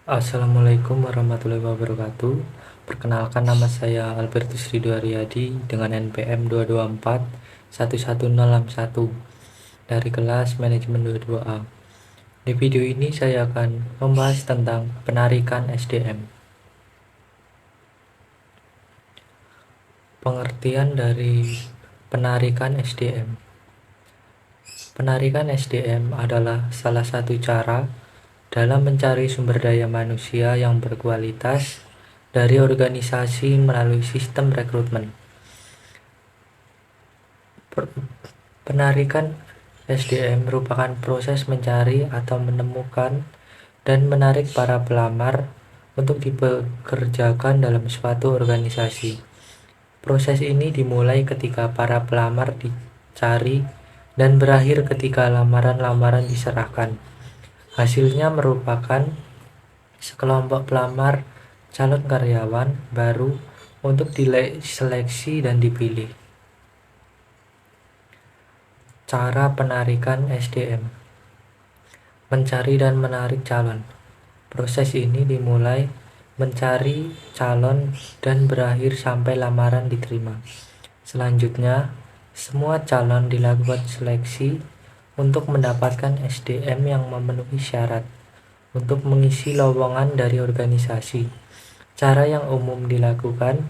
Assalamualaikum warahmatullahi wabarakatuh. Perkenalkan, nama saya Albertus Ridho Aryadi dengan NPM 224 11061 dari kelas manajemen 22A. Di video ini saya akan membahas tentang penarikan SDM. Pengertian dari penarikan SDM. Penarikan SDM adalah salah satu cara dalam mencari sumber daya manusia yang berkualitas dari organisasi melalui sistem rekrutmen. Penarikan SDM merupakan proses mencari atau menemukan dan menarik para pelamar untuk dipekerjakan dalam suatu organisasi. Proses ini dimulai ketika para pelamar dicari dan berakhir ketika lamaran-lamaran diserahkan. Hasilnya merupakan sekelompok pelamar calon karyawan baru untuk diseleksi dan dipilih. Cara penarikan SDM: mencari dan menarik calon. Proses ini dimulai mencari calon dan berakhir sampai lamaran diterima. Selanjutnya, semua calon dilakukan seleksi untuk mendapatkan SDM yang memenuhi syarat untuk mengisi lowongan dari organisasi. Cara yang umum dilakukan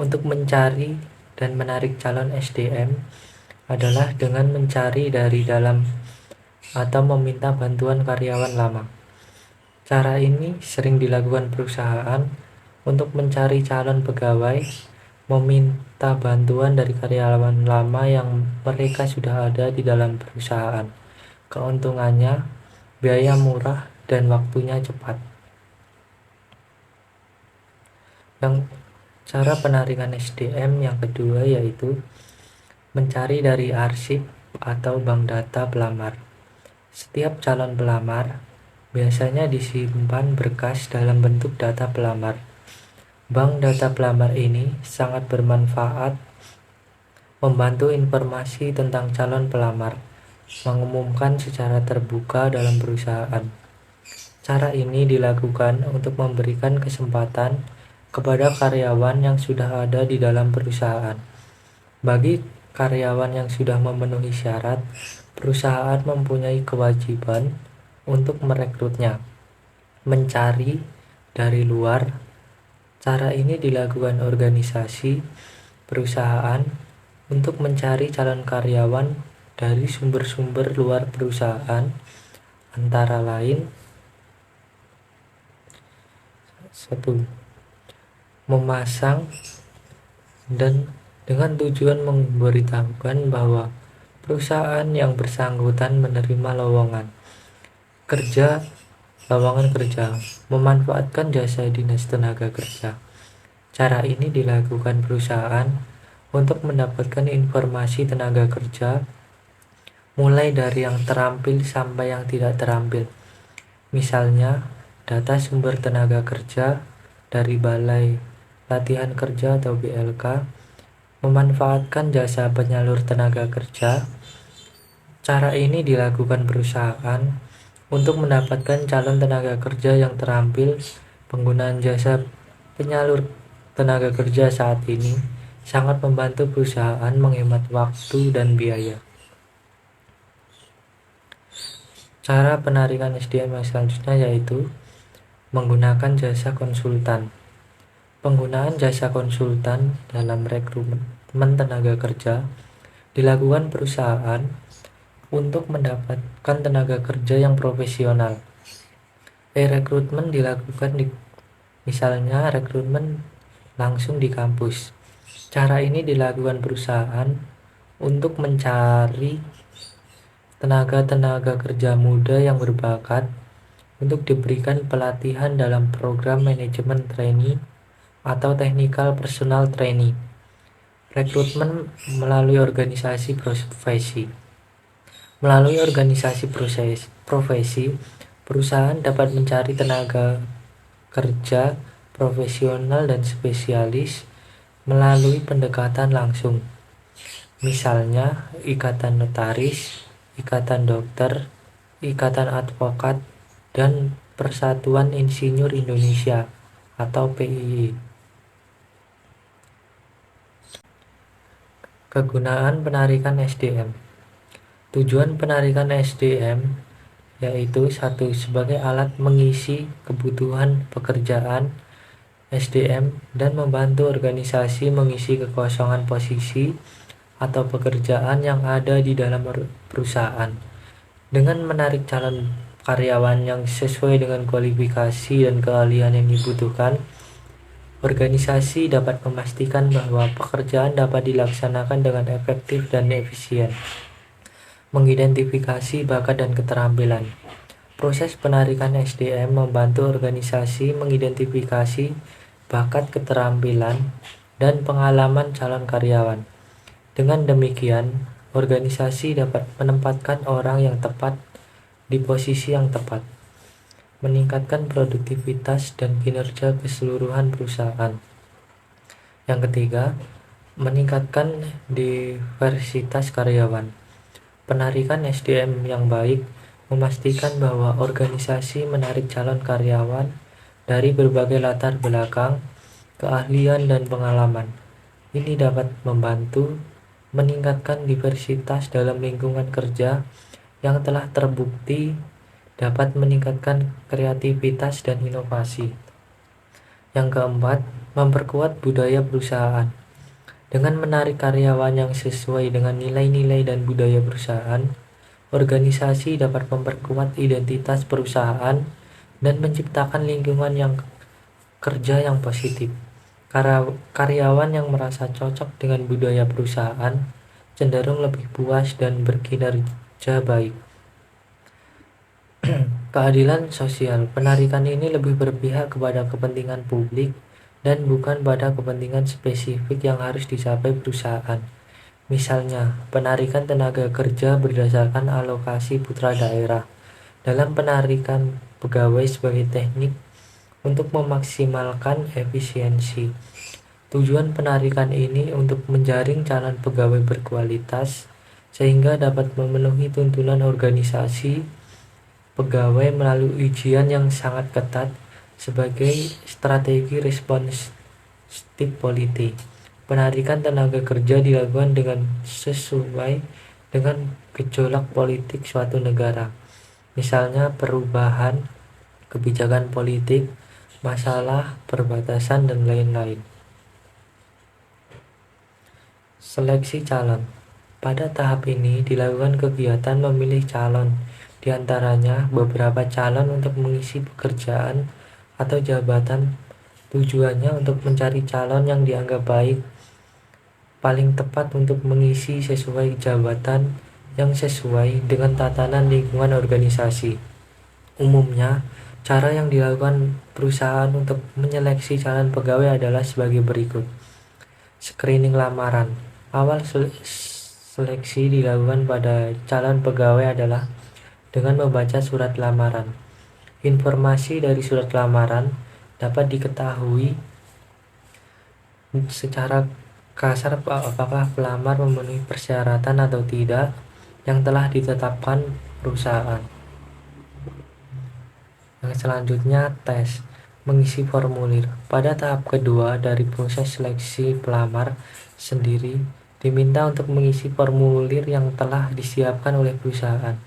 untuk mencari dan menarik calon SDM adalah dengan mencari dari dalam atau meminta bantuan karyawan lama. Cara ini sering dilakukan perusahaan untuk mencari calon pegawai, meminta bantuan dari karyawan lama yang mereka sudah ada di dalam perusahaan. Keuntungannya, biaya murah dan waktunya cepat. Yang cara penarikan SDM yang kedua yaitu mencari dari arsip atau bank data pelamar. Setiap calon pelamar biasanya disimpan berkas dalam bentuk data pelamar. Bank data pelamar ini sangat bermanfaat membantu informasi tentang calon pelamar, mengumumkan secara terbuka dalam perusahaan. Cara ini dilakukan untuk memberikan kesempatan kepada karyawan yang sudah ada di dalam perusahaan. Bagi karyawan yang sudah memenuhi syarat, perusahaan mempunyai kewajiban untuk merekrutnya. Mencari dari luar. Cara ini dilakukan organisasi perusahaan untuk mencari calon karyawan dari sumber-sumber luar perusahaan, antara lain 1. Memasang dan dengan tujuan memberitahukan bahwa perusahaan yang bersangkutan menerima lowongan kerja, memanfaatkan jasa dinas tenaga kerja. Cara ini dilakukan perusahaan untuk mendapatkan informasi tenaga kerja, mulai dari yang terampil sampai yang tidak terampil. Misalnya, data sumber tenaga kerja dari Balai Latihan Kerja atau BLK, memanfaatkan jasa penyalur tenaga kerja. Cara ini dilakukan perusahaan untuk mendapatkan calon tenaga kerja yang terampil. Penggunaan jasa penyalur tenaga kerja saat ini sangat membantu perusahaan menghemat waktu dan biaya. Cara penarikan SDM yang selanjutnya yaitu menggunakan jasa konsultan. Penggunaan jasa konsultan dalam rekrutmen tenaga kerja dilakukan perusahaan untuk mendapatkan tenaga kerja yang profesional. Rekrutmen dilakukan misalnya rekrutmen langsung di kampus. Cara ini dilakukan perusahaan untuk mencari tenaga kerja muda yang berbakat untuk diberikan pelatihan dalam program manajemen trainee atau technical personal trainee. Rekrutmen melalui organisasi profesi. Melalui organisasi profesi, perusahaan dapat mencari tenaga kerja profesional dan spesialis melalui pendekatan langsung. Misalnya, ikatan notaris, ikatan dokter, ikatan advokat, dan Persatuan Insinyur Indonesia atau PII. Kegunaan penarikan SDM. Tujuan penarikan SDM yaitu satu, sebagai alat mengisi kebutuhan pekerjaan SDM dan membantu organisasi mengisi kekosongan posisi atau pekerjaan yang ada di dalam perusahaan. Dengan menarik calon karyawan yang sesuai dengan kualifikasi dan keahlian yang dibutuhkan, organisasi dapat memastikan bahwa pekerjaan dapat dilaksanakan dengan efektif dan efisien. Mengidentifikasi bakat dan keterampilan. Proses penarikan SDM membantu organisasi mengidentifikasi bakat, keterampilan, dan pengalaman calon karyawan. Dengan demikian, organisasi dapat menempatkan orang yang tepat di posisi yang tepat, meningkatkan produktivitas dan kinerja keseluruhan perusahaan. Yang ketiga, meningkatkan diversitas karyawan. Penarikan SDM yang baik memastikan bahwa organisasi menarik calon karyawan dari berbagai latar belakang, keahlian, dan pengalaman. Ini dapat membantu meningkatkan diversitas dalam lingkungan kerja yang telah terbukti dapat meningkatkan kreativitas dan inovasi. Yang keempat, memperkuat budaya perusahaan. Dengan menarik karyawan yang sesuai dengan nilai-nilai dan budaya perusahaan, organisasi dapat memperkuat identitas perusahaan dan menciptakan lingkungan yang kerja yang positif. Karyawan yang merasa cocok dengan budaya perusahaan cenderung lebih puas dan berkinerja baik. Keadilan sosial. Penarikan ini lebih berpihak kepada kepentingan publik dan bukan pada kepentingan spesifik yang harus dicapai perusahaan. Misalnya, penarikan tenaga kerja berdasarkan alokasi putra daerah. Dalam penarikan pegawai sebagai teknik untuk memaksimalkan efisiensi. Tujuan penarikan ini untuk menjaring calon pegawai berkualitas sehingga dapat memenuhi tuntunan organisasi pegawai melalui ujian yang sangat ketat sebagai strategi responsif politik. Penarikan tenaga kerja dilakukan dengan sesuai dengan gejolak politik suatu negara. Misalnya perubahan kebijakan politik, masalah perbatasan, dan lain-lain. Seleksi calon. Pada tahap ini dilakukan kegiatan memilih calon, di antaranya beberapa calon untuk mengisi pekerjaan atau jabatan. Tujuannya untuk mencari calon yang dianggap baik, paling tepat untuk mengisi sesuai jabatan yang sesuai dengan tatanan lingkungan organisasi. Umumnya, cara yang dilakukan perusahaan untuk menyeleksi calon pegawai adalah sebagai berikut. Screening lamaran. Awal seleksi dilakukan pada calon pegawai adalah dengan membaca surat lamaran. Informasi dari surat lamaran dapat diketahui secara kasar apakah pelamar memenuhi persyaratan atau tidak yang telah ditetapkan perusahaan. Yang selanjutnya, tes mengisi formulir. Pada tahap kedua dari proses seleksi, pelamar sendiri diminta untuk mengisi formulir yang telah disiapkan oleh perusahaan.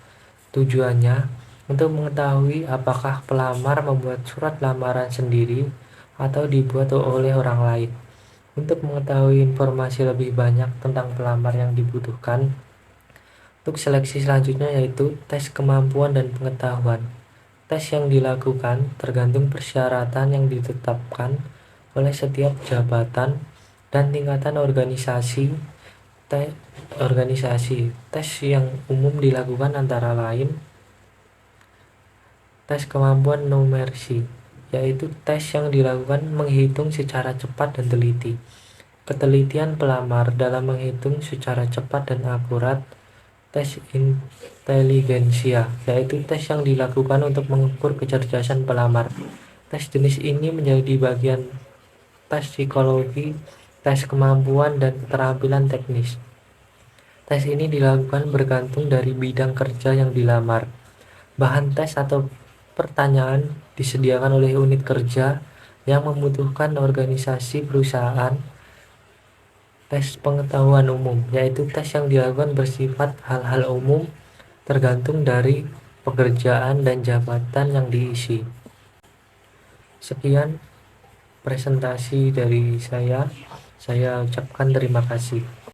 Tujuannya untuk mengetahui apakah pelamar membuat surat lamaran sendiri atau dibuat oleh orang lain. Untuk mengetahui informasi lebih banyak tentang pelamar yang dibutuhkan untuk seleksi selanjutnya yaitu tes kemampuan dan pengetahuan. Tes yang dilakukan tergantung persyaratan yang ditetapkan oleh setiap jabatan dan tingkatan organisasi. Tes yang umum dilakukan antara lain tes kemampuan numersi, yaitu tes yang dilakukan menghitung secara cepat dan teliti. Ketelitian pelamar dalam menghitung secara cepat dan akurat. Tes inteligensia, yaitu tes yang dilakukan untuk mengukur kecerdasan pelamar. Tes jenis ini menjadi bagian tes psikologi, tes kemampuan, dan keterampilan teknis. Tes ini dilakukan bergantung dari bidang kerja yang dilamar. Bahan tes atau pertanyaan disediakan oleh unit kerja yang membutuhkan organisasi perusahaan. Tes pengetahuan umum, yaitu tes yang dilakukan bersifat hal-hal umum tergantung dari pekerjaan dan jabatan yang diisi. Sekian presentasi dari saya ucapkan terima kasih.